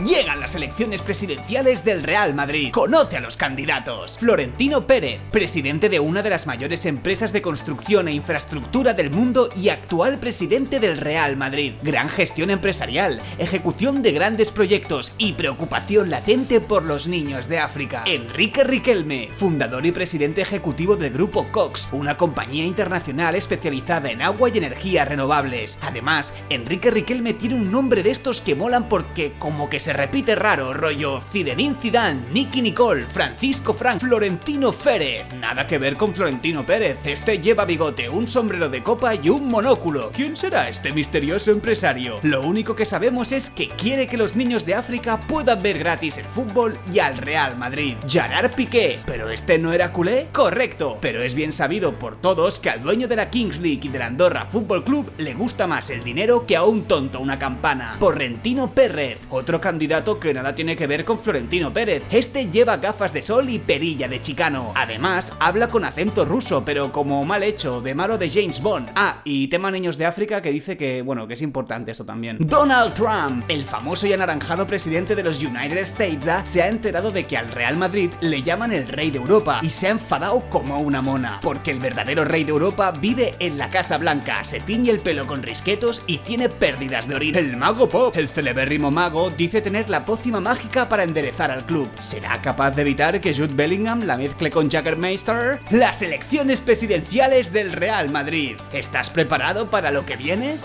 Llegan las elecciones presidenciales del Real Madrid. Conoce a los candidatos. Florentino Pérez, presidente de una de las mayores empresas de construcción e infraestructura del mundo y actual presidente del Real Madrid. Gran gestión empresarial, ejecución de grandes proyectos y preocupación latente por los niños de África. Enrique Riquelme, fundador y presidente ejecutivo del grupo Cox, una compañía internacional especializada en agua y energías renovables. Además, Enrique Riquelme tiene un nombre de estos que molan porque como que se repite raro, rollo Zinedine Zidane, Nicky Nicole, Francisco Frank, Florentino Pérez. Nada que ver con Florentino Pérez. Este lleva bigote, un sombrero de copa y un monóculo. ¿Quién será este misterioso empresario? Lo único que sabemos es que quiere que los niños de África puedan ver gratis el fútbol y al Real Madrid. Gerard Piqué. ¿Pero este no era culé? Correcto. Pero es bien sabido por todos que al dueño de la Kings League y del Andorra Fútbol Club le gusta más el dinero que a un tonto una campana. Florentino Pérez, otro candidato que nada tiene que ver con Florentino Pérez. Este lleva gafas de sol y perilla de chicano. Además, habla con acento ruso, pero como mal hecho, de malo de James Bond. Ah, y tema niños de África que dice que, bueno, que es importante esto también. Donald Trump, el famoso y anaranjado presidente de los United States, se ha enterado de que al Real Madrid le llaman el rey de Europa y se ha enfadado como una mona, porque el verdadero rey de Europa vive en la Casa Blanca, se tiñe el pelo con risquetos y tiene pérdidas de orina. El mago Pop, el celebérrimo mago, dice tener la pócima mágica para enderezar al club. ¿Será capaz de evitar que Jude Bellingham la mezcle con Jägermeister? Las elecciones presidenciales del Real Madrid. ¿Estás preparado para lo que viene?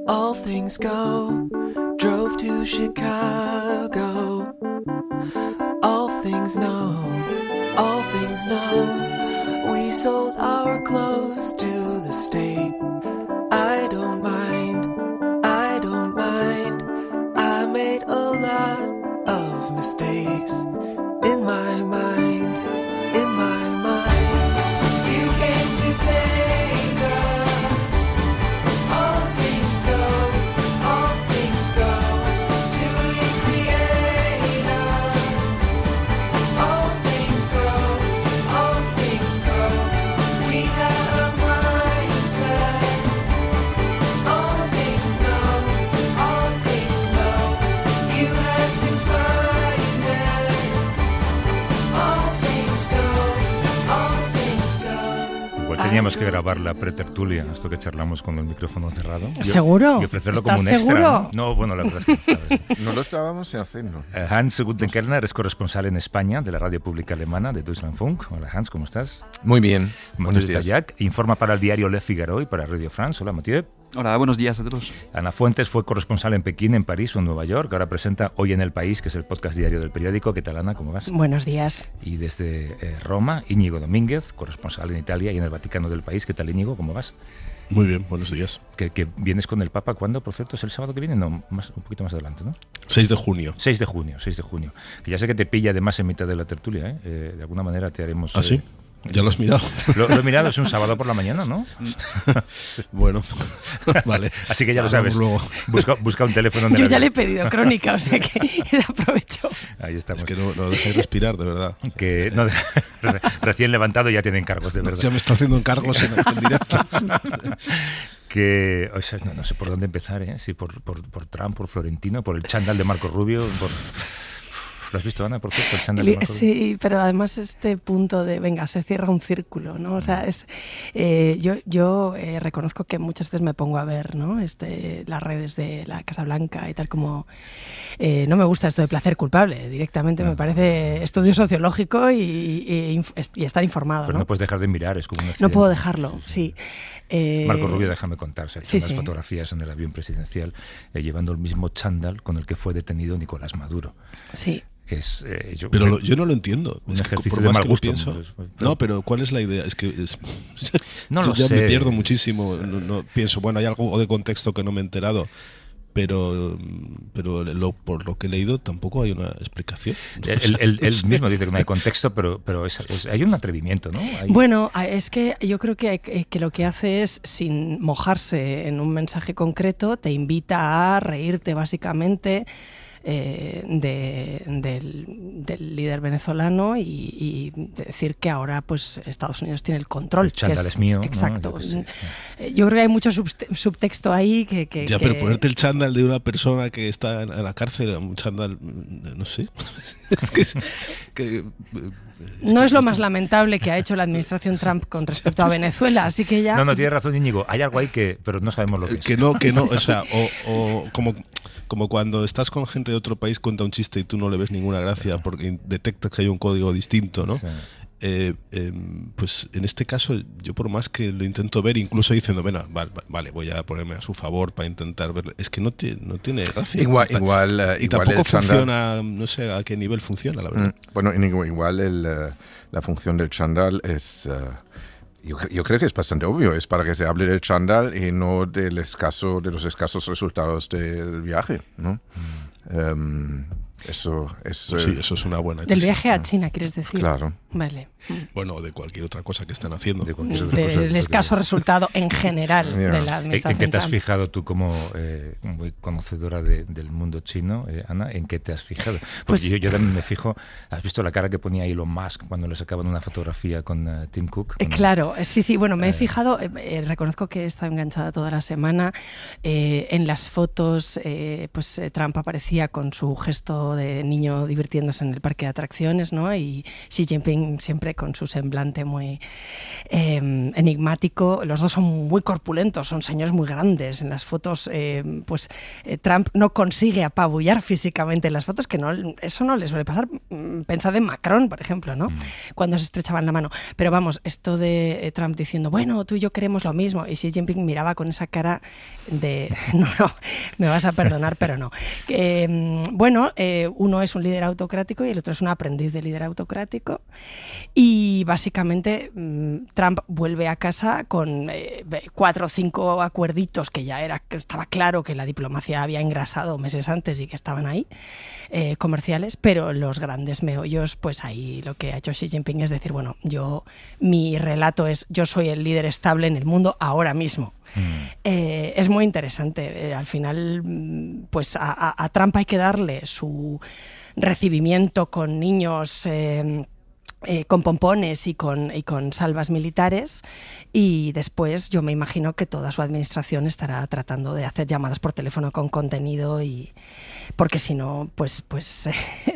All things go, drove to Chicago. All things know, we sold our clothes to the state. I don't mind, I made a lot of mistakes in my mind, You came to take us. All things go, to recreate us. All things go, we had a mindset. All things know, you had to find it. All things go. Igual teníamos que grabar la pretertulia, esto que charlamos con el micrófono cerrado. ¿Seguro? Y ofrecerlo ¿Estás como un extra. seguro? No, bueno, la verdad es que... No lo estábamos haciendo. Hans Guttenkellner es corresponsal en España de la radio pública alemana de Deutschlandfunk. Hola Hans, ¿cómo estás? Muy bien. Buenos Mathieu días. Tallac informa para el diario Le Figaro y para Radio France. Hola Mathieu. Hola, buenos días a todos. Ana Fuentes fue corresponsal en Pekín, en París o en Nueva York. Ahora presenta Hoy en el País, que es el podcast diario del periódico. ¿Qué tal, Ana? ¿Cómo vas? Buenos días. Y desde Roma, Íñigo Domínguez, corresponsal en Italia y en el Vaticano del País. ¿Qué tal, Íñigo? ¿Cómo vas? Muy bien, buenos días. Que vienes con el Papa, ¿cuándo? Por cierto, ¿es el sábado que viene? No, un poquito más adelante, ¿no? 6 de junio. 6 de junio. Que ya sé que te pilla además en mitad de la tertulia, ¿eh? De alguna manera te haremos... ¿Ah, sí? ¿Ya lo has mirado? Lo he mirado, es un sábado por la mañana, ¿no? Bueno, vale. Así que ya lo sabes. Luego. Busca un teléfono. De Yo la ya le he pedido crónica, o sea que aprovecho. Ahí estamos. Es que no dejáis respirar, de verdad. Que no, recién levantado ya tiene encargos, de verdad. Ya me está haciendo encargos en directo. Que, o sea, no sé por dónde empezar, ¿eh? Si por Trump, por Florentino, por el chándal de Marco Rubio, por... ¿Lo has visto, Ana, por cierto, el chándal de Marco Rubio? Sí, pero además este punto de, venga, se cierra un círculo, ¿no? O sea, yo reconozco que muchas veces me pongo a ver, ¿no? Las redes de la Casa Blanca y tal, como... no me gusta esto de placer culpable, directamente me parece estudio sociológico y estar informado, Pero no puedes dejar de mirar, es como un accidente. No puedo dejarlo, sí. Marco Rubio, déjame contar, se Sí, echan las sí. fotografías en el avión presidencial llevando el mismo chándal con el que fue detenido Nicolás Maduro. Sí. Que es, Pero yo no lo entiendo. Un Es que ejercicio por de más mal que lo gusto. pienso. No, pero ¿cuál es la idea? Es que No yo lo ya sé. me pierdo muchísimo. No pienso, bueno, hay algo de contexto que no me he enterado. pero por lo que he leído tampoco hay una explicación. Él mismo dice que no hay contexto, pero hay un atrevimiento, ¿no? Bueno, es que yo creo que lo que hace es, sin mojarse en un mensaje concreto, te invita a reírte básicamente del líder venezolano y decir que ahora pues Estados Unidos tiene el control. El chándal es mío. Exacto. ¿No? Yo creo que hay mucho subtexto ahí Ya, pero ponerte el chándal de una persona que está en la cárcel, un chándal, no sé. No es lo más lamentable que ha hecho la administración Trump con respecto a Venezuela, así que ya... No, tienes razón, Íñigo. Hay algo ahí pero no sabemos lo que es. Que no, o sea, o como cuando estás con gente de otro país, cuenta un chiste y tú no le ves ninguna gracia porque detectas que hay un código distinto, ¿no? Sí. Pues en este caso, yo por más que lo intento ver, incluso diciendo, bueno, vale, voy a ponerme a su favor para intentar verlo, es que no tiene gracia. Igual y tampoco funciona, no sé a qué nivel funciona, la verdad. Bueno, igual la función del chándal es... Yo creo que es bastante obvio, es para que se hable del chándal y no de los escasos resultados del viaje, ¿no? Eso es una buena del viaje a China, ¿quieres decir? Claro. Vale. Bueno, de cualquier otra cosa que estén haciendo. Del escaso resultado en general de la administración. ¿En qué te has fijado tú como muy conocedora del mundo chino, Ana? ¿En qué te has fijado? Porque yo también me fijo. ¿Has visto la cara que ponía Elon Musk cuando le sacaban una fotografía con Tim Cook? Claro, sí. Bueno, me he fijado, reconozco que he estado enganchada toda la semana. En las fotos, Trump aparecía con su gesto de niño divirtiéndose en el parque de atracciones, ¿no? Y Xi Jinping siempre con su semblante muy enigmático. Los dos son muy corpulentos, son señores muy grandes. En las fotos, Trump no consigue apabullar físicamente en las fotos, que eso no les suele pasar. Pensad en Macron, por ejemplo, ¿no? Cuando se estrechaban la mano. Pero vamos, esto de Trump diciendo, bueno, tú y yo queremos lo mismo, y Xi Jinping miraba con esa cara de, no, me vas a perdonar, pero no. Uno es un líder autocrático y el otro es un aprendiz de líder autocrático. Y básicamente Trump vuelve a casa con 4 o 5 acuerditos que estaba claro que la diplomacia había engrasado meses antes y que estaban ahí, comerciales, pero los grandes meollos, pues ahí lo que ha hecho Xi Jinping es decir, bueno, mi relato es, yo soy el líder estable en el mundo ahora mismo. Es muy interesante. Al final, pues a Trump hay que darle su recibimiento con niños... con pompones y con salvas militares, y después yo me imagino que toda su administración estará tratando de hacer llamadas por teléfono con contenido, y porque si no, pues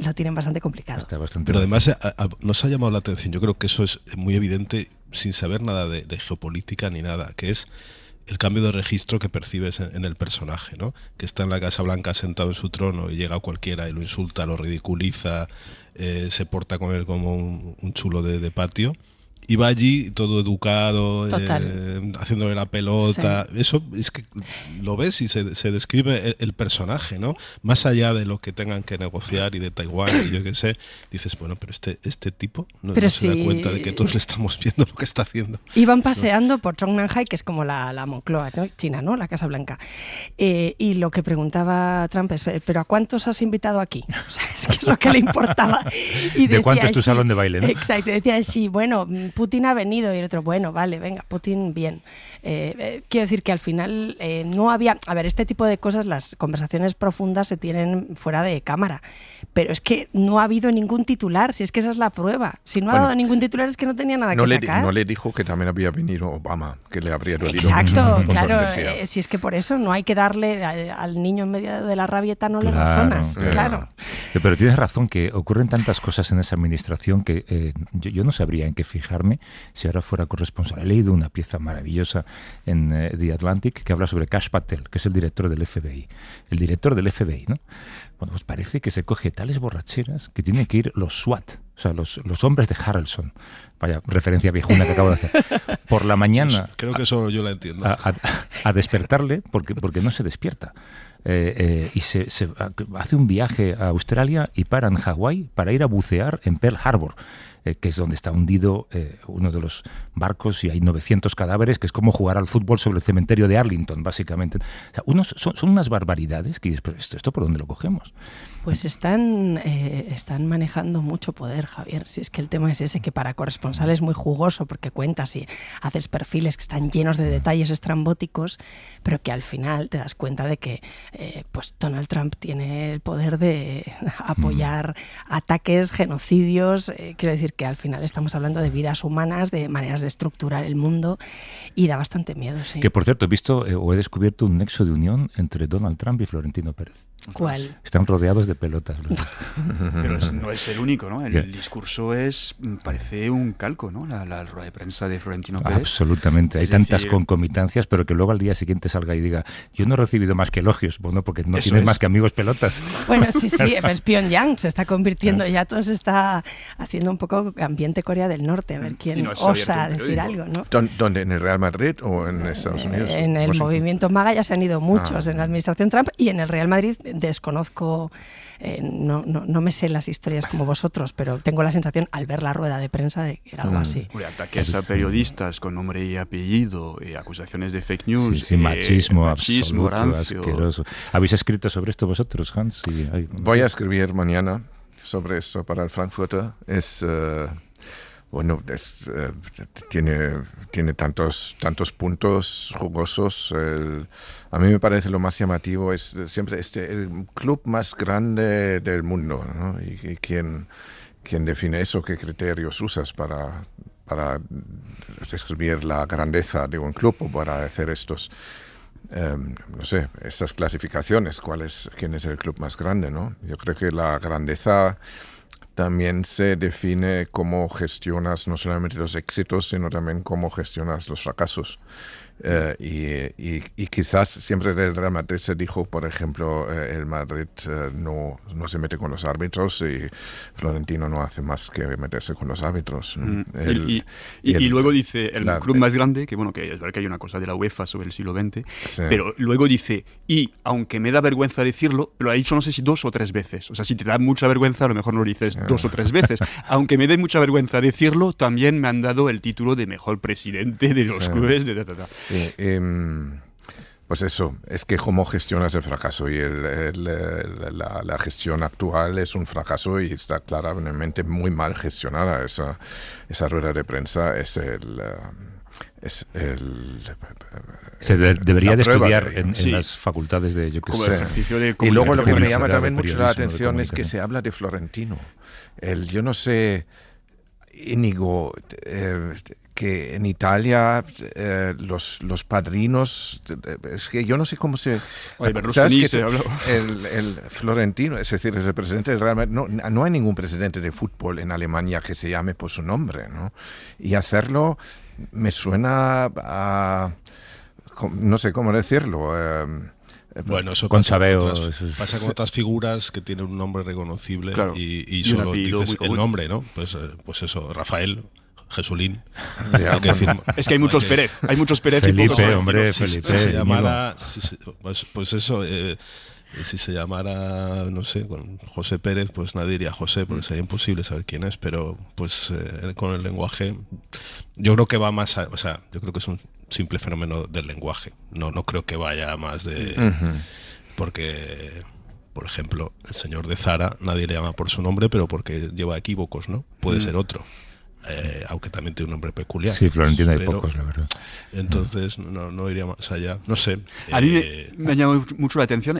lo tienen bastante complicado. Pero además nos ha llamado la atención, yo creo que eso es muy evidente sin saber nada de geopolítica ni nada, que es el cambio de registro que percibes en el personaje, ¿no? Que está en la Casa Blanca sentado en su trono y llega cualquiera y lo insulta, lo ridiculiza, se porta con él como un chulo de patio, y va allí todo educado, haciéndole la pelota. Sí. Eso es que lo ves y se describe el personaje, ¿no? Más allá de lo que tengan que negociar y de Taiwán y yo qué sé, dices, bueno, pero este tipo no se da cuenta de que todos le estamos viendo lo que está haciendo. Iban paseando por Zhongnanhai, que es como la Moncloa, ¿no? China, ¿no? La Casa Blanca. Y lo que preguntaba Trump es, ¿pero a cuántos has invitado aquí? O sea, es que es lo que le importaba. Y ¿de cuánto es tu salón de baile, no? Exacto, decía, sí, bueno, Putin ha venido, y el otro, bueno, vale, venga, Putin, bien. Quiero decir que al final no había... A ver, este tipo de cosas, las conversaciones profundas se tienen fuera de cámara, pero es que no ha habido ningún titular, si es que esa es la prueba. Si no ha dado ningún titular es que no tenía nada que sacar. No le dijo que también había venido Obama, que le habría dolido. Exacto, claro, si es que por eso no hay que darle al niño en medio de la rabieta, no le razonas, claro. Pero tienes razón que ocurren tantas cosas en esa administración que yo no sabría en qué fijarme si ahora fuera corresponsal. He leído una pieza maravillosa en The Atlantic que habla sobre Kash Patel, que es el director del FBI. El director del FBI, ¿no? Bueno, pues parece que se coge tales borracheras que tienen que ir los SWAT, o sea, los hombres de Harrelson. Vaya referencia viejuna que acabo de hacer. Por la mañana... Creo que solo yo la entiendo. A despertarle porque no se despierta. Y se hace un viaje a Australia y para en Hawái para ir a bucear en Pearl Harbor. que es donde está hundido uno de los barcos y hay 900 cadáveres, que es como jugar al fútbol sobre el cementerio de Arlington, básicamente. O sea, son unas barbaridades que ¿esto por dónde lo cogemos? Pues están manejando mucho poder, Javier. Si es que el tema es ese, que para corresponsal es muy jugoso porque cuentas y haces perfiles que están llenos de detalles estrambóticos, pero que al final te das cuenta de que pues Donald Trump tiene el poder de apoyar ataques, genocidios. Quiero decir que al final estamos hablando de vidas humanas, de maneras de estructurar el mundo, y da bastante miedo, sí. Que por cierto, he visto o he descubierto un nexo de unión entre Donald Trump y Florentino Pérez. ¿Cuál? Están rodeados de pelotas. Pero no es el único, ¿no? El discurso parece un calco, ¿no? La rueda de prensa de Florentino Pérez. Absolutamente. Hay tantas concomitancias, pero que luego al día siguiente salga y diga, yo no he recibido más que elogios. Bueno, porque no tienes más que amigos pelotas. Bueno, sí, pues Pyongyang se está convirtiendo, ya todo se está haciendo un poco ambiente Corea del Norte, a ver quién osa decir algo, ¿no? ¿Dónde? ¿En el Real Madrid o en Estados Unidos? En el movimiento MAGA ya se han ido muchos, en la administración Trump, y en el Real Madrid desconozco, no me sé las historias como vosotros, pero tengo la sensación al ver la rueda de prensa de que era algo así. Ataques a periodistas con nombre y apellido, acusaciones de fake news, machismo absoluto, asqueroso. ¿Habéis escrito sobre esto vosotros, Hans? Sí, voy a escribir mañana sobre esto para el Frankfurter. Tiene tantos puntos jugosos. A mí me parece lo más llamativo es siempre el club más grande del mundo, ¿no? Y quién define eso, qué criterios usas para describir la grandeza de un club o para hacer estas clasificaciones, quién es el club más grande, ¿no? Yo creo que la grandeza también se define cómo gestionas no solamente los éxitos, sino también cómo gestionas los fracasos. Y quizás siempre del Real Madrid se dijo, por ejemplo, el Madrid no se mete con los árbitros y Florentino no hace más que meterse con los árbitros. Y luego dice el club más grande, que bueno, que es verdad que hay una cosa de la UEFA sobre el siglo XX, sí. Pero luego dice, y aunque me da vergüenza decirlo, lo ha dicho no sé si 2 o 3 veces. O sea, si te da mucha vergüenza, a lo mejor no lo dices 2 o 3 veces. Aunque me dé mucha vergüenza decirlo, también me han dado el título de mejor presidente de los clubes de Pues eso, es que cómo gestionas el fracaso, y la gestión actual es un fracaso y está claramente muy mal gestionada. Esa rueda de prensa debería de estudiar en las facultades de y luego lo que me llama también mucho la atención es que se habla de Florentino. Yo no sé, Íñigo, que en Italia los padrinos, es que yo no sé cómo se... ¿Sabes que el Florentino, es decir, es el presidente del Real Madrid? No hay ningún presidente de fútbol en Alemania que se llame por su nombre, ¿no? Y hacerlo me suena a... no sé cómo decirlo... Bueno, eso con pasa con otras figuras que tienen un nombre reconocible, claro, y solo dices el nombre, ¿no? Pues eso, Rafael, Jesulín. Es que hay muchos Pérez, Felipe, y pocos hombre, Felipe. Si se llamara, pues eso, si se llamara, no sé, con José Pérez, pues nadie diría José, porque sería imposible saber quién es, pero pues con el lenguaje, yo creo que va más o sea, yo creo que es un simple fenómeno del lenguaje. No creo que vaya más de... Porque, por ejemplo, el señor de Zara, nadie le llama por su nombre, pero porque lleva equívocos, ¿no? Puede ser otro. Aunque también tiene un nombre peculiar. Sí, Florentino hay pocos, la verdad. Entonces no iría más allá. No sé. A mí me llama mucho la atención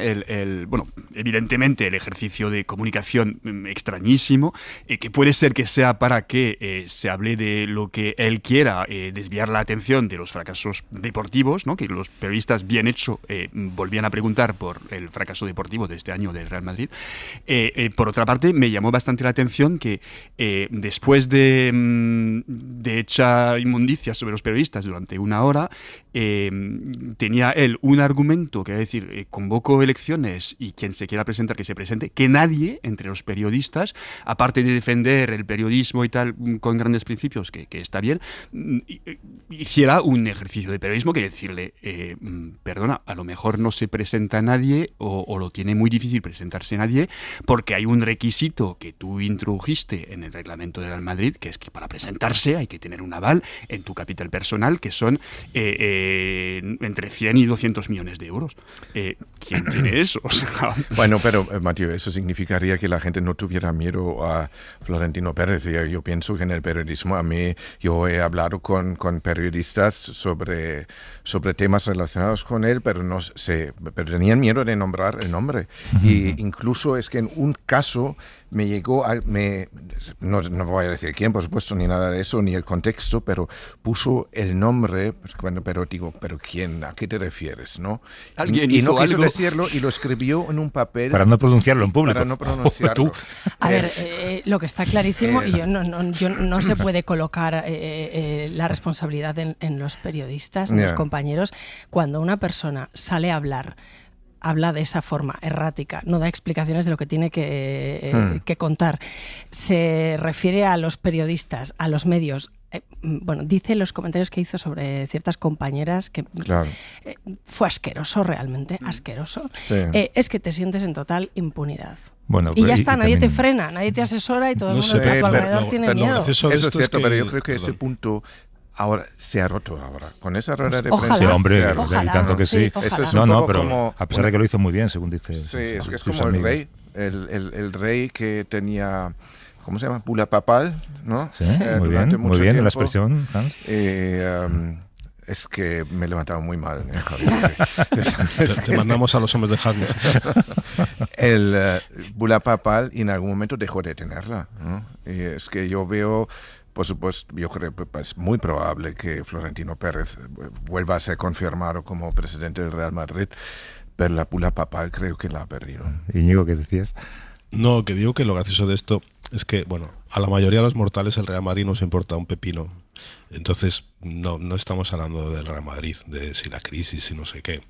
bueno, evidentemente el ejercicio de comunicación extrañísimo, que puede ser que sea para que se hable de lo que él quiera, desviar la atención de los fracasos deportivos, ¿no? Que los periodistas, bien hecho, volvían a preguntar por el fracaso deportivo de este año del Real Madrid. Por otra parte, me llamó bastante la atención que después de echar inmundicias sobre los periodistas durante una hora, tenía él un argumento, que es decir, convoco elecciones y quien se quiera presentar, que se presente, que nadie entre los periodistas, aparte de defender el periodismo y tal, con grandes principios, que está bien, hiciera un ejercicio de periodismo que decirle, perdona, a lo mejor no se presenta nadie o lo tiene muy difícil presentarse nadie porque hay un requisito que tú introdujiste en el reglamento del Real Madrid, que es que para presentarse hay que tener un aval en tu capital personal, que son entre 100 y 200 millones de euros. ¿Quién tiene eso? O sea, bueno, pero Mateo, eso significaría que la gente no tuviera miedo a Florentino Pérez. Yo pienso que en el periodismo, yo he hablado con periodistas sobre temas relacionados con él, pero pero tenían miedo de nombrar el nombre. Y incluso es que en un caso me llegó, no voy a decir quién, por supuesto, ni nada de eso, ni el contexto, pero puso el nombre, pero digo, ¿pero quién? ¿A qué te refieres? ¿No? Alguien y no hizo quiso algo. decirlo y lo escribió en un papel. Para no pronunciarlo en público. Para no pronunciarlo. Tú. A ver, lo que está clarísimo, y no se puede colocar la responsabilidad en los periodistas, en los compañeros, cuando una persona sale a habla de esa forma errática, no da explicaciones de lo que tiene que contar. Se refiere a los periodistas, a los medios. Dice los comentarios que hizo sobre ciertas compañeras que fue asqueroso, realmente, asqueroso. Sí. Es que te sientes en total impunidad. Bueno, y ya está, nadie también te frena, nadie te asesora y todo el No mundo sé, a tu alrededor tiene miedo. Eso es cierto, pero yo creo que perdón. ese punto ahora se ha roto ahora. Con esa rueda de Ojalá. prensa. Sí, hombre, se ha roto. y tanto que sí. ojalá. Eso es No, un no, poco pero como a pesar de que lo hizo muy bien, según dice. Sí, es sus como el amigos. rey. El rey que tenía, ¿cómo se llama? Bula papal, ¿no? Sí, muy Durante bien, mucho muy bien la tiempo. expresión, Hans. Es que me he levantado muy mal, Javier. Te mandamos a los hombres de Harness. El bula papal y en algún momento dejó de tenerla, ¿no? Y es que yo veo, por supuesto, yo creo que es muy probable que Florentino Pérez vuelva a ser confirmado como presidente del Real Madrid, pero la bula papal creo que la ha perdido. Íñigo, ¿qué decías? No, que digo que lo gracioso de esto es que, bueno, a la mayoría de los mortales el Real Madrid nos importa un pepino. Entonces, no estamos hablando del Real Madrid, de si la crisis, si no sé qué,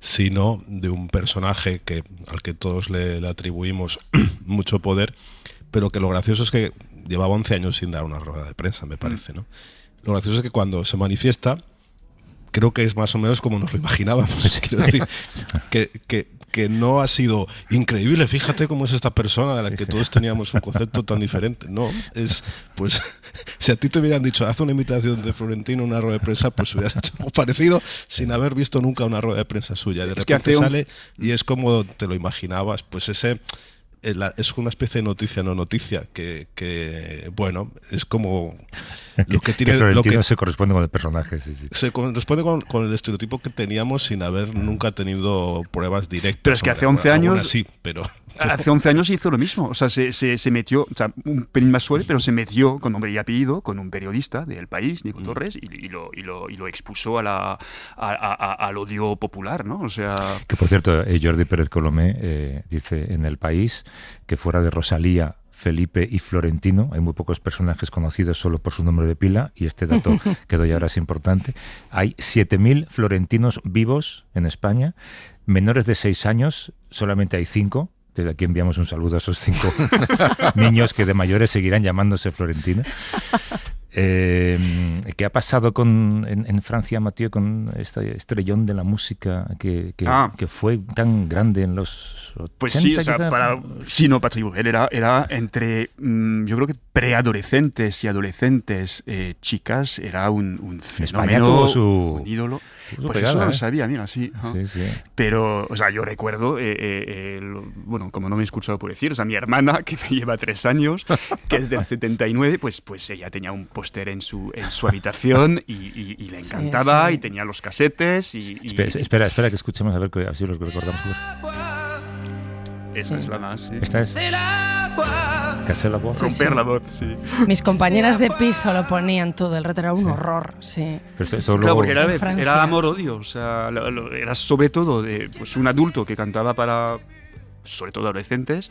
sino de un personaje al que todos le atribuimos mucho poder, pero que lo gracioso es que llevaba 11 años sin dar una rueda de prensa, me parece, ¿no? Lo gracioso es que cuando se manifiesta, creo que es más o menos como nos lo imaginábamos. Quiero decir, que no ha sido increíble, fíjate cómo es esta persona de la que todos teníamos un concepto tan diferente. No, es, pues, si a ti te hubieran dicho, haz una imitación de Florentino en una rueda de prensa, pues hubieras hecho algo parecido sin haber visto nunca una rueda de prensa suya. De repente sale y es como te lo imaginabas, pues es una especie de noticia no noticia que bueno, es como lo que tiene, que Florentino lo que se corresponde con el personaje, sí. se corresponde con el estereotipo que teníamos sin haber nunca tenido pruebas directas. Pero es que hace 11 años sí, pero hace 11 años hizo lo mismo, o sea, se metió, o sea, un pelín más suave, pero se metió con nombre y apellido con un periodista del País, Nico Torres, y lo expuso al odio popular, ¿no? O sea, Que por cierto, Jordi Pérez Colomé dice en El País que fuera de Rosalía, Felipe y Florentino, hay muy pocos personajes conocidos solo por su nombre de pila, y este dato que doy ahora es importante. Hay 7.000 florentinos vivos en España, menores de 6 años, solamente hay 5. Desde aquí enviamos un saludo a esos 5 niños que de mayores seguirán llamándose Florentino. ¿Qué ha pasado en Francia, Mathieu, con este estrellón de la música que fue tan grande en los 80? Pues sí, o sea, Patrick Bruel era entre, yo creo que preadolescentes y adolescentes, chicas, era un fenómeno, un ídolo. Pues eso no lo sabía, mira, sí. Sí. Pero, o sea, yo recuerdo, bueno, como no me he escuchado por decir, o sea, mi hermana, que me lleva 3 años, que es del 79, pues ella tenía un póster en su habitación y le encantaba, y tenía los casetes Espera, que escuchemos a ver si los recordamos. Esa es la más, sí. Esta es Casser la voz. Romper la voz, sí. Mis compañeras de piso lo ponían todo el rato, era un horror, sí. Pero Claro, porque Francia. era amor-odio, o sea, era sobre todo pues un adulto que cantaba sobre todo adolescentes,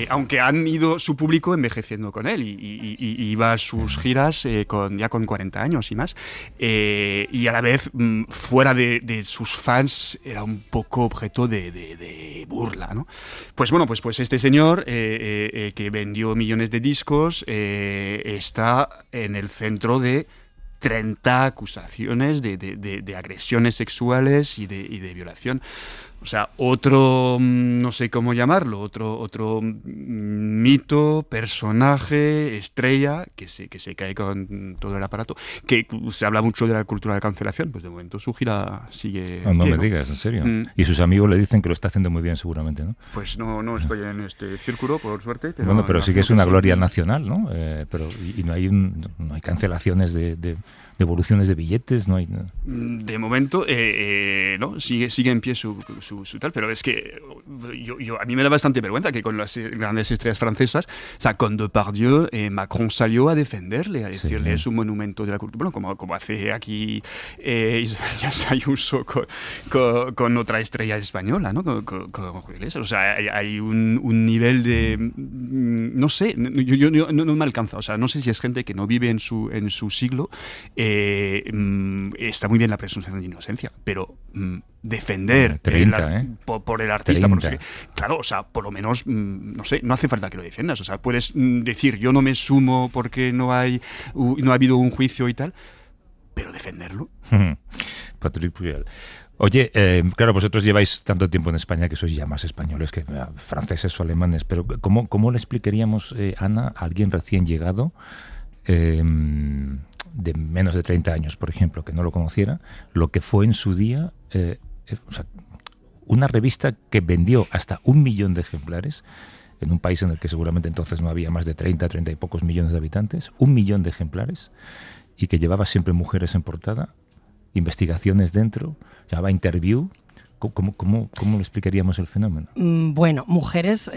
aunque han ido su público envejeciendo con él y iba a sus giras ya con 40 años y más, y a la vez fuera de sus fans era un poco objeto de burla, ¿no? Pues bueno, pues este señor que vendió millones de discos está en el centro de 30 acusaciones de agresiones sexuales y de violación. O sea, otro, no sé cómo llamarlo, otro mito, personaje, estrella, que se cae con todo el aparato. Que se habla mucho de la cultura de cancelación, pues de momento su gira sigue... No me digas, en serio. Y sus amigos le dicen que lo está haciendo muy bien, seguramente, ¿no? Pues no estoy en este círculo, por suerte. Pero bueno, pero sí que es una gloria nacional, ¿no? Pero no hay cancelaciones de devoluciones de billetes, no hay... De momento, no, sigue en pie su tal, pero es que a mí me da bastante vergüenza que con las grandes estrellas francesas, o sea, con Depardieu, Macron salió a defenderle, a decirle es un monumento de la cultura, bueno, como hace aquí Isabel Ayuso con otra estrella española, ¿no? Con Julio Iglesias. O sea, hay un nivel de... no sé, yo no me alcanza, o sea, no sé si es gente que no vive en su siglo. Está muy bien la presunción de inocencia, pero defender 30, por el artista, 30. Claro, o sea, por lo menos, no sé, no hace falta que lo defiendas, o sea, puedes decir yo no me sumo porque no ha habido un juicio y tal, pero defenderlo. Patrick Puel. Oye, claro, vosotros lleváis tanto tiempo en España que sois ya más españoles que franceses o alemanes, pero ¿cómo le explicaríamos, Ana, a alguien recién llegado de menos de 30 años, por ejemplo, que no lo conociera, lo que fue en su día o sea, una revista que vendió hasta 1 millón de ejemplares en un país en el que seguramente entonces no había más de 30 y pocos millones de habitantes, 1 millón de ejemplares, y que llevaba siempre mujeres en portada, investigaciones dentro, llamaba Interview. ¿Cómo le explicaríamos el fenómeno? Bueno, mujeres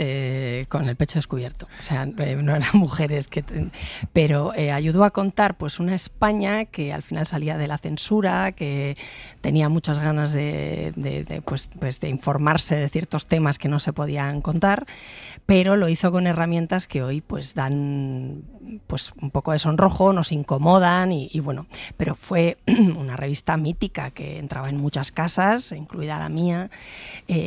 con el pecho descubierto. O sea, no eran mujeres pero ayudó a contar pues una España que al final salía de la censura, que tenía muchas ganas de informarse de ciertos temas que no se podían contar, pero lo hizo con herramientas que hoy pues dan pues un poco de sonrojo, nos incomodan y bueno, pero fue una revista mítica que entraba en muchas casas, incluida la mía.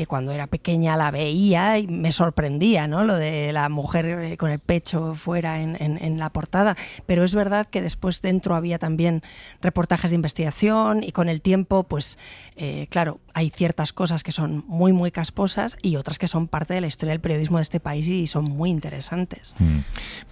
Cuando era pequeña la veía y me sorprendía, ¿no? Lo de la mujer con el pecho fuera en la portada, pero es verdad que después dentro había también reportajes de investigación y con el tiempo pues claro, hay ciertas cosas que son muy muy casposas y otras que son parte de la historia del periodismo de este país y son muy interesantes.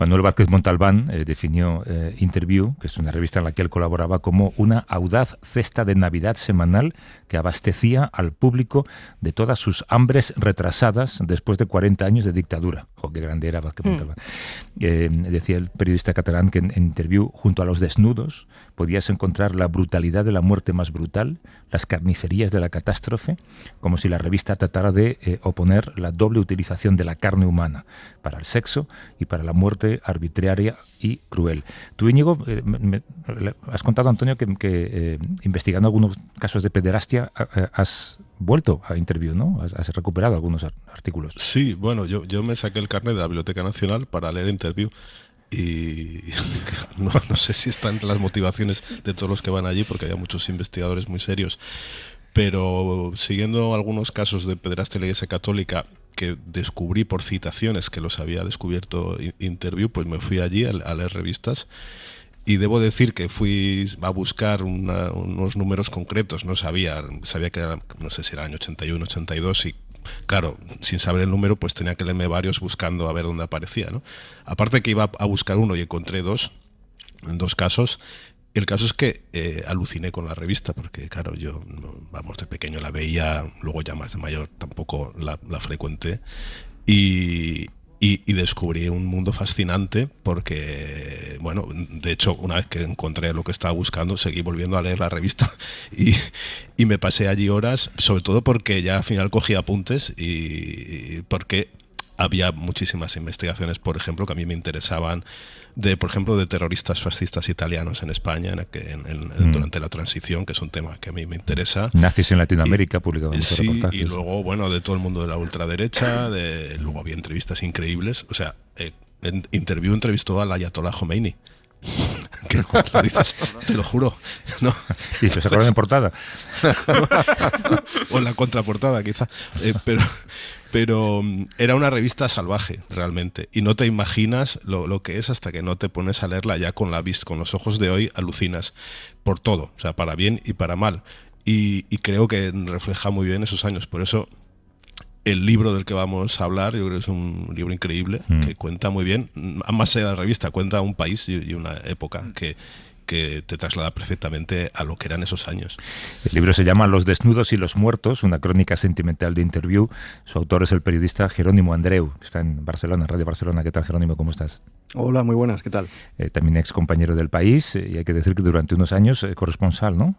Manuel Vázquez Montalbán definió Interview, que es una revista en la que él colaboraba, como una audaz cesta de Navidad semanal que abastecía al público de todas sus hambres retrasadas después de 40 años de dictadura. ¡Jo, qué grande era Vázquez Montalbán! Decía el periodista catalán que en Interview, junto a los desnudos, podías encontrar la brutalidad de la muerte más brutal, las carnicerías de la catástrofe, como si la revista tratara de oponer la doble utilización de la carne humana para el sexo y para la muerte arbitraria y cruel. Tú, Íñigo, has contado, Antonio, que investigando algunos casos de pederastia has vuelto a Interview, ¿no? Has recuperado algunos artículos. Sí, bueno, yo me saqué el carnet de la Biblioteca Nacional para leer Interview y no sé si está entre las motivaciones de todos los que van allí, porque había muchos investigadores muy serios, pero siguiendo algunos casos de pederastia en la Iglesia Católica que descubrí por citaciones que los había descubierto Interview, pues me fui allí a leer revistas. Y debo decir que fui a buscar unos números concretos, no sabía que era, no sé si era año 81, 82, y claro, sin saber el número, pues tenía que leerme varios buscando a ver dónde aparecía, ¿no? Aparte que iba a buscar uno y encontré en dos casos. El caso es que aluciné con la revista, porque claro, yo, de pequeño la veía, luego ya más de mayor tampoco la frecuenté, y descubrí un mundo fascinante porque, bueno, de hecho, una vez que encontré lo que estaba buscando, seguí volviendo a leer la revista y me pasé allí horas, sobre todo porque ya al final cogí apuntes y porque había muchísimas investigaciones, por ejemplo, que a mí me interesaban, por ejemplo, de terroristas fascistas italianos en España durante la transición, que es un tema que a mí me interesa. Nazis en Latinoamérica, publicaban muchos reportajes. Y luego, bueno, de todo el mundo de la ultraderecha, luego había entrevistas increíbles. O sea, entrevistó al Ayatollah Khomeini. Que lo dices, te lo juro, ¿no? Y se sacaron en portada. O en la contraportada, quizá. Pero era una revista salvaje, realmente. Y no te imaginas lo que es hasta que no te pones a leerla ya con los ojos de hoy, alucinas por todo, o sea, para bien y para mal. Y creo que refleja muy bien esos años. Por eso el libro del que vamos a hablar, yo creo que es un libro increíble, que cuenta muy bien, más allá de la revista, cuenta un país y una época que te traslada perfectamente a lo que eran esos años. El libro se llama Los desnudos y los muertos, una crónica sentimental de Interview. Su autor es el periodista Jerónimo Andreu, que está en Barcelona, Radio Barcelona. ¿Qué tal, Jerónimo? ¿Cómo estás? Hola, muy buenas, ¿qué tal? También ex compañero del País, y hay que decir que durante unos años corresponsal, ¿no?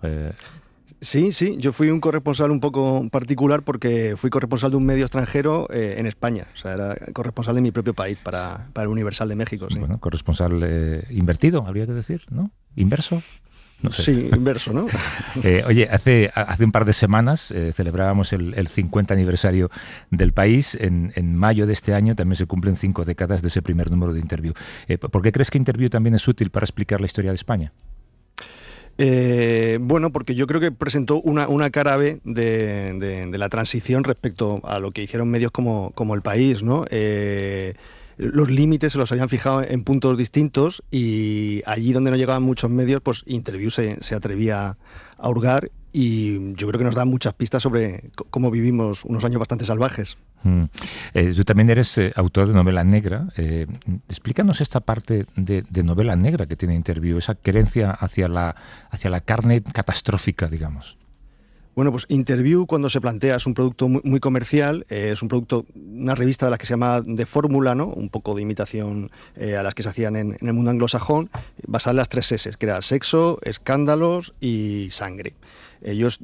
Sí, yo fui un corresponsal un poco particular porque fui corresponsal de un medio extranjero en España. O sea, era corresponsal de mi propio país para el Universal de México. Sí. Bueno, corresponsal invertido, habría que decir, ¿no? ¿Inverso? No sé. Sí, inverso, ¿no? Oye, hace un par de semanas celebrábamos el 50 aniversario del País. En mayo de este año también se cumplen 5 décadas de ese primer número de Interview. ¿Por qué crees que Interview también es útil para explicar la historia de España? Bueno, porque yo creo que presentó una cara B de la transición respecto a lo que hicieron medios como El País, ¿no? Los límites se los habían fijado en puntos distintos y allí donde no llegaban muchos medios, pues Interview se atrevía a hurgar, y yo creo que nos da muchas pistas sobre cómo vivimos unos años bastante salvajes. Tú también eres autor de novela negra. Explícanos esta parte de novela negra que tiene Interview, esa querencia hacia la carne catastrófica, digamos. Bueno, pues Interview, cuando se plantea, es un producto muy comercial, es un producto, una revista de las que se llama de fórmula, ¿no? Un poco de imitación a las que se hacían en el mundo anglosajón, basada en las 3 S, que era sexo, escándalos y sangre. Ellos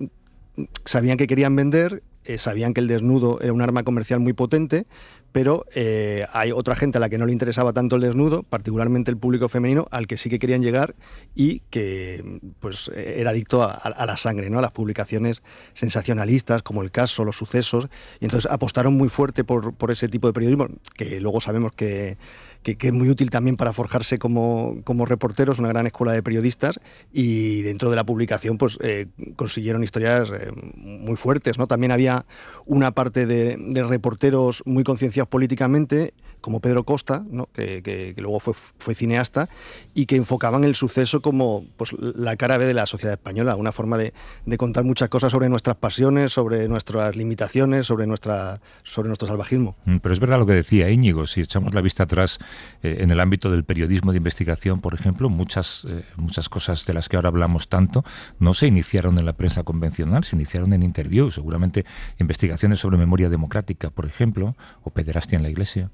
sabían que querían vender, sabían que el desnudo era un arma comercial muy potente, pero hay otra gente a la que no le interesaba tanto el desnudo, particularmente el público femenino, al que sí que querían llegar y que pues era adicto a la sangre, ¿no? A las publicaciones sensacionalistas, como El Caso, Los Sucesos, y entonces apostaron muy fuerte por ese tipo de periodismo, que luego sabemos que es muy útil también para forjarse como reporteros, una gran escuela de periodistas, y dentro de la publicación pues consiguieron historias muy fuertes, ¿no? También había una parte de reporteros muy concienciados políticamente, como Pedro Costa, ¿no? que luego fue cineasta, y que enfocaban el suceso como pues, la cara B de la sociedad española, una forma de contar muchas cosas sobre nuestras pasiones, sobre nuestras limitaciones, sobre nuestro salvajismo. Pero es verdad lo que decía Íñigo, si echamos la vista atrás en el ámbito del periodismo de investigación, por ejemplo, muchas cosas de las que ahora hablamos tanto no se iniciaron en la prensa convencional, se iniciaron en Interview, seguramente investigaciones sobre memoria democrática, por ejemplo, o pederastia en la Iglesia.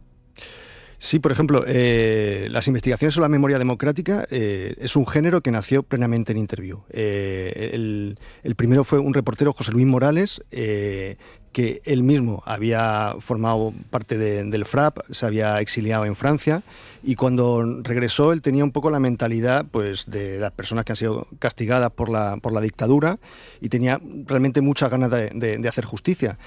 Sí, por ejemplo, las investigaciones sobre la memoria democrática es un género que nació plenamente en Interview. El primero fue un reportero, José Luis Morales, que él mismo había formado parte del FRAP, se había exiliado en Francia, y cuando regresó él tenía un poco la mentalidad pues, de las personas que han sido castigadas por la dictadura, y tenía realmente muchas ganas de hacer justicia.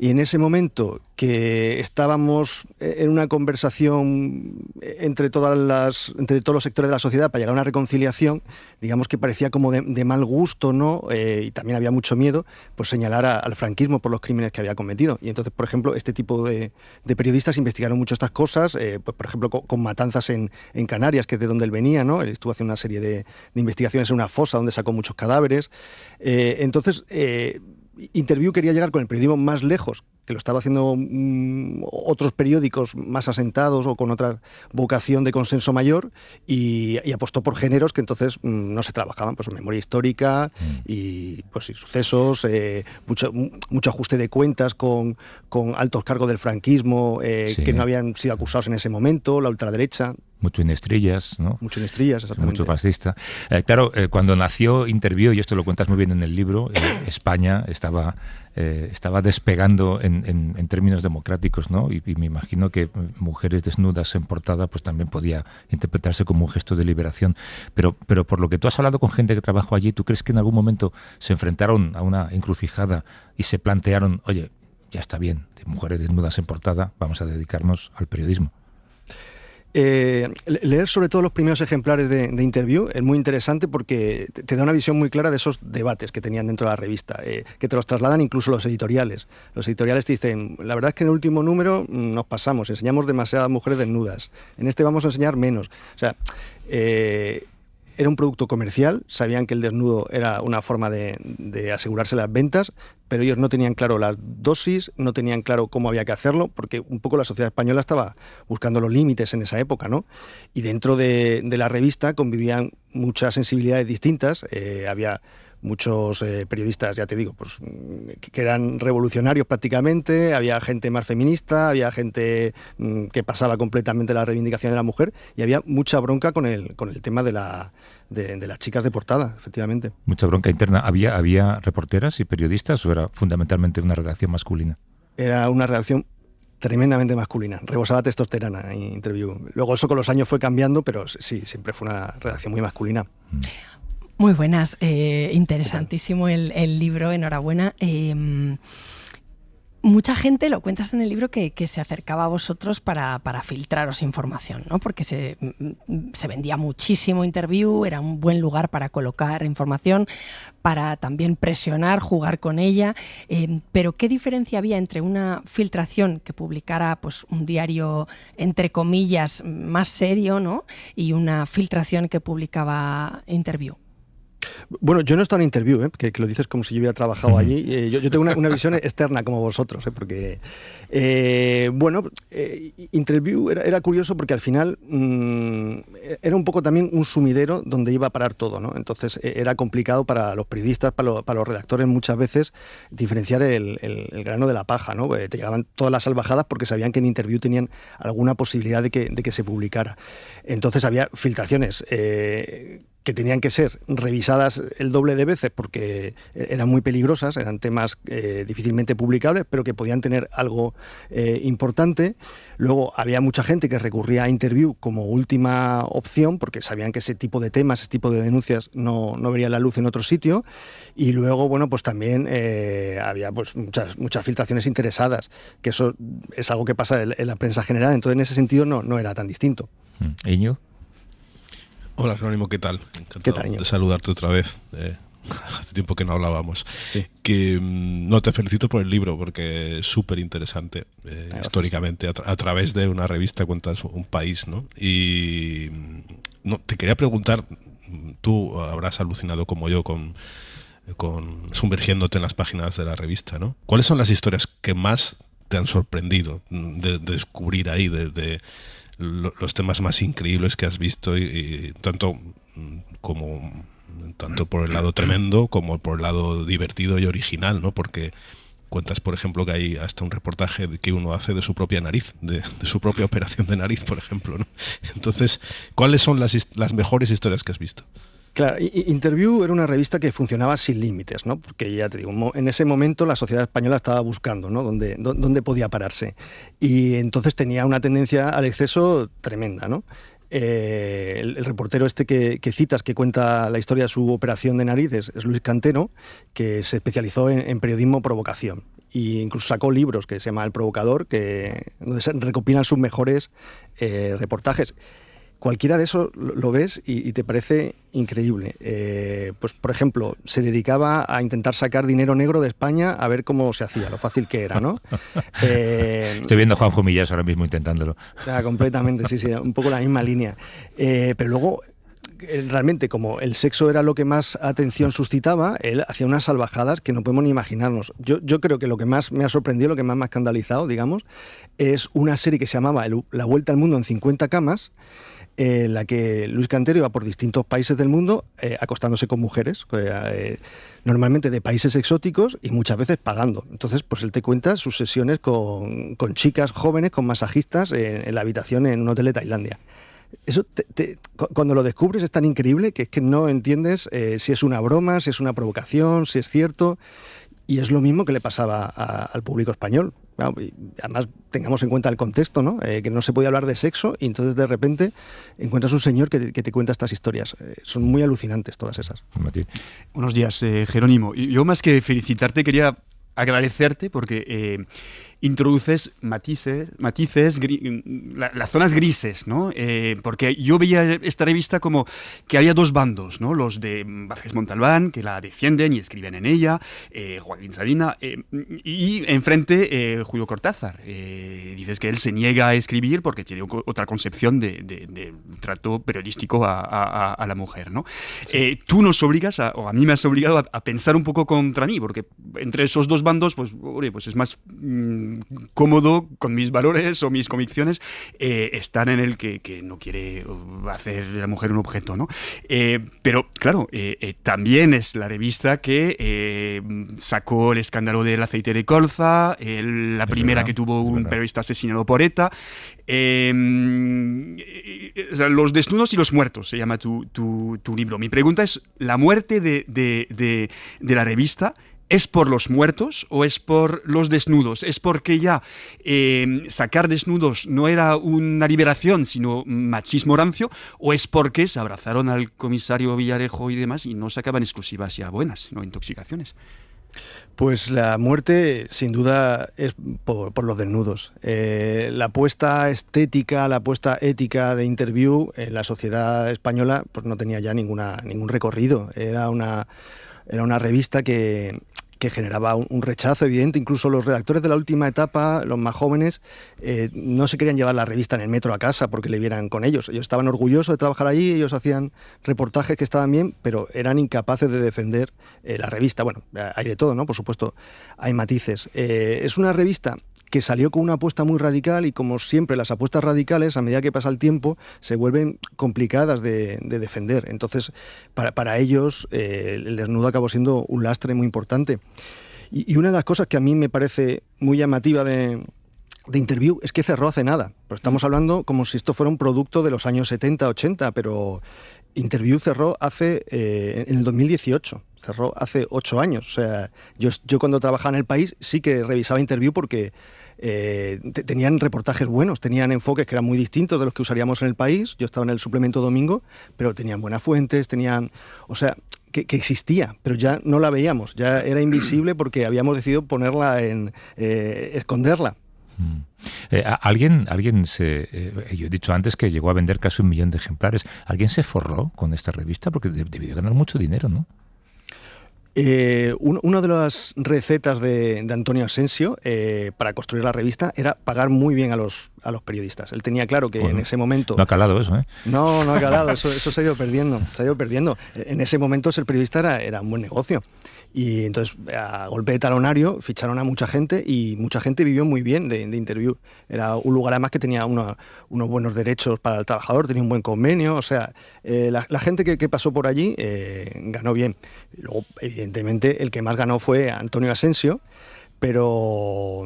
Y en ese momento que estábamos en una conversación entre todos los sectores de la sociedad para llegar a una reconciliación, digamos que parecía como de mal gusto, ¿no? Y también había mucho miedo, pues señalar al franquismo por los crímenes que había cometido. Y entonces, por ejemplo, este tipo de periodistas investigaron mucho estas cosas, pues por ejemplo con matanzas en Canarias, que es de donde él venía, ¿no? Él estuvo haciendo una serie de investigaciones en una fosa donde sacó muchos cadáveres. Entonces, Interview quería llegar con el periodismo más lejos, que lo estaba haciendo otros periódicos más asentados o con otra vocación de consenso mayor, y apostó por géneros que entonces no se trabajaban, pues memoria histórica y pues sucesos, mucho ajuste de cuentas con altos cargos del franquismo que no habían sido acusados en ese momento, la ultraderecha. Mucho en Estrillas, ¿no? Mucho en Estrillas, exactamente. Mucho fascista. Claro, cuando nació Interview, y esto lo cuentas muy bien en el libro, España estaba estaba despegando en términos democráticos, ¿no? Y me imagino que mujeres desnudas en portada pues también podía interpretarse como un gesto de liberación. Pero por lo que tú has hablado con gente que trabajó allí, ¿tú crees que en algún momento se enfrentaron a una encrucijada y se plantearon, oye, ya está bien, de mujeres desnudas en portada, vamos a dedicarnos al periodismo? Leer sobre todo los primeros ejemplares de Interview es muy interesante porque te da una visión muy clara de esos debates que tenían dentro de la revista, que te los trasladan incluso los editoriales. Los editoriales te dicen, la verdad es que en el último número nos pasamos, enseñamos demasiadas mujeres desnudas, en este vamos a enseñar menos. O sea, era un producto comercial, sabían que el desnudo era una forma de asegurarse las ventas, pero ellos no tenían claro las dosis, no tenían claro cómo había que hacerlo, porque un poco la sociedad española estaba buscando los límites en esa época, ¿no? Y dentro de la revista convivían muchas sensibilidades distintas, había muchos periodistas, ya te digo, pues que eran revolucionarios prácticamente, había gente más feminista, había gente que pasaba completamente la reivindicación de la mujer y había mucha bronca con el tema de las chicas de portada, efectivamente. Mucha bronca interna. ¿Había reporteras y periodistas o era fundamentalmente una redacción masculina? Era una redacción tremendamente masculina, rebosaba testosterona en Interview. Luego eso con los años fue cambiando, pero sí, siempre fue una redacción muy masculina. Muy buenas, interesantísimo el libro, enhorabuena. Mucha gente, lo cuentas en el libro, que se acercaba a vosotros para filtraros información, ¿no? Porque se vendía muchísimo Interview, era un buen lugar para colocar información, para también presionar, jugar con ella. Pero ¿qué diferencia había entre una filtración que publicara pues, un diario, entre comillas, más serio, ¿no? y una filtración que publicaba Interview? Bueno, yo no he estado en Interview, que lo dices como si yo hubiera trabajado allí. Yo tengo una visión externa como vosotros, porque Interview era curioso porque al final era un poco también un sumidero donde iba a parar todo, ¿no? Entonces era complicado para los periodistas, para los redactores muchas veces diferenciar el grano de la paja, ¿no? Te llegaban todas las salvajadas porque sabían que en Interview tenían alguna posibilidad de que se publicara. Entonces había filtraciones que tenían que ser revisadas el doble de veces porque eran muy peligrosas, eran temas difícilmente publicables, pero que podían tener algo importante. Luego había mucha gente que recurría a Interview como última opción porque sabían que ese tipo de temas, ese tipo de denuncias no verían la luz en otro sitio. Y luego, bueno, pues también había pues muchas filtraciones interesadas, que eso es algo que pasa en la prensa general, entonces en ese sentido no era tan distinto. ¿Iñigo? Hola, Jerónimo, ¿qué tal? Encantado ¿Qué tal, de saludarte otra vez. Hace tiempo que no hablábamos. Sí. Te felicito por el libro porque es súper interesante. Históricamente, a través de una revista cuentas un país, ¿no? Y te quería preguntar, tú habrás alucinado como yo con sumergiéndote en las páginas de la revista, ¿no? ¿Cuáles son las historias que más te han sorprendido de descubrir ahí, de los temas más increíbles que has visto y tanto por el lado tremendo como por el lado divertido y original, ¿no? Porque cuentas, por ejemplo, que hay hasta un reportaje que uno hace de su propia nariz, de su propia operación de nariz, por ejemplo, ¿no? Entonces, ¿cuáles son las mejores historias que has visto? Claro, Interview era una revista que funcionaba sin límites, ¿no? Porque ya te digo, en ese momento la sociedad española estaba buscando, ¿no? dónde podía pararse. Y entonces tenía una tendencia al exceso tremenda, ¿no? El reportero que citas, que cuenta la historia de su operación de nariz, es Luis Cantero, que se especializó en periodismo provocación. Y incluso sacó libros que se llama El Provocador, donde se recopilan sus mejores reportajes. Cualquiera de eso lo ves y te parece increíble. Pues, por ejemplo, se dedicaba a intentar sacar dinero negro de España a ver cómo se hacía, lo fácil que era, ¿no? Estoy viendo a Juanjo Millás ahora mismo intentándolo. Completamente, sí, un poco la misma línea. Pero luego, realmente, como el sexo era lo que más atención suscitaba, él hacía unas salvajadas que no podemos ni imaginarnos. Yo creo que lo que más me ha sorprendido, lo que más me ha escandalizado, digamos, es una serie que se llamaba La Vuelta al Mundo en 50 camas, en la que Luis Cantero iba por distintos países del mundo acostándose con mujeres, normalmente de países exóticos y muchas veces pagando. Entonces, pues él te cuenta sus sesiones con chicas jóvenes, con masajistas en la habitación en un hotel de Tailandia. Eso cuando lo descubres es tan increíble que es que no entiendes si es una broma, si es una provocación, si es cierto. Y es lo mismo que le pasaba al público español. Claro, y además, tengamos en cuenta el contexto, ¿no? Que no se podía hablar de sexo y entonces de repente encuentras un señor que te cuenta estas historias. Son muy alucinantes todas esas. Buenos días, Jerónimo. Yo más que felicitarte quería agradecerte porque introduces matices, las zonas grises, ¿no? Porque yo veía esta revista como que había dos bandos, ¿no? Los de Vázquez Montalbán, que la defienden y escriben en ella, Joaquín Sabina, y enfrente Julio Cortázar. Dices que él se niega a escribir porque tiene otra concepción de trato periodístico a la mujer, ¿no? Sí. Tú nos obligas, o a mí me has obligado a pensar un poco contra mí, porque entre esos dos bandos, pues es más cómodo con mis valores o mis convicciones estar en el que no quiere hacer a la mujer un objeto, ¿no? Pero claro, también es la revista que sacó el escándalo del aceite de colza, la primera que tuvo un periodista asesinado por ETA. O sea, Los desnudos y los muertos se llama tu libro. Mi pregunta es, ¿la muerte de la revista es por los muertos o es por los desnudos? ¿Es porque ya sacar desnudos no era una liberación, sino machismo rancio? ¿O es porque se abrazaron al comisario Villarejo y demás y no sacaban exclusivas ya buenas, no intoxicaciones? Pues la muerte, sin duda, es por los desnudos. La apuesta estética, la apuesta ética de Interview en la sociedad española pues no tenía ya ningún recorrido. Era una revista que generaba un rechazo evidente. Incluso los redactores de la última etapa, los más jóvenes, no se querían llevar la revista en el metro a casa porque le vieran con ellos. Ellos estaban orgullosos de trabajar allí, ellos hacían reportajes que estaban bien, pero eran incapaces de defender la revista. Bueno, hay de todo, ¿no? Por supuesto, hay matices. Es una revista que salió con una apuesta muy radical y, como siempre, las apuestas radicales, a medida que pasa el tiempo, se vuelven complicadas de defender. Entonces, para ellos, el desnudo acabó siendo un lastre muy importante. Y una de las cosas que a mí me parece muy llamativa de Interview es que cerró hace nada. Pues estamos hablando como si esto fuera un producto de los años 70, 80, pero Interview cerró en el 2018. Cerró hace 8 años. O sea, yo cuando trabajaba en El País sí que revisaba Interview porque tenían reportajes buenos, tenían enfoques que eran muy distintos de los que usaríamos en El País. Yo estaba en el suplemento domingo, pero tenían buenas fuentes, o sea, que existía, pero ya no la veíamos, ya era invisible porque habíamos decidido ponerla esconderla. Yo he dicho antes que llegó a vender casi 1 millón de ejemplares. ¿Alguien se forró con esta revista? Porque debió ganar mucho dinero, ¿no? Una de las recetas de Antonio Asensio para construir la revista era pagar muy bien a los periodistas. Él tenía claro que en ese momento... No ha calado eso, ¿eh? No ha calado, eso se ha ido perdiendo. En ese momento ser periodista era un buen negocio. Y entonces, a golpe de talonario, ficharon a mucha gente y mucha gente vivió muy bien de Interview. Era un lugar además que tenía unos buenos derechos para el trabajador, tenía un buen convenio, o sea, la gente que pasó por allí ganó bien. Luego, evidentemente, el que más ganó fue Antonio Asensio, pero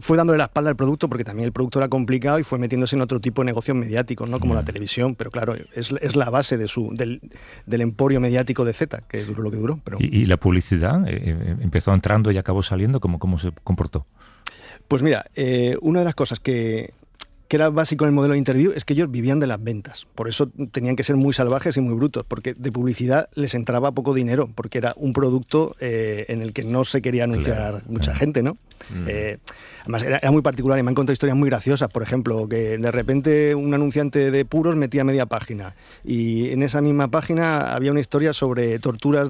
fue dándole la espalda al producto porque también el producto era complicado y fue metiéndose en otro tipo de negocios mediáticos, ¿no? Como la televisión, pero claro, es la base del emporio mediático de Z, que duró lo que duró. Pero... ¿Y la publicidad empezó entrando y acabó saliendo? ¿Cómo se comportó? Pues mira, una de las cosas que era básico en el modelo de Interview es que ellos vivían de las ventas. Por eso tenían que ser muy salvajes y muy brutos, porque de publicidad les entraba poco dinero, porque era un producto en el que no se quería anunciar mucha gente, ¿no? Además era muy particular y me han contado historias muy graciosas. Por ejemplo, que de repente un anunciante de puros metía media página y en esa misma página había una historia sobre torturas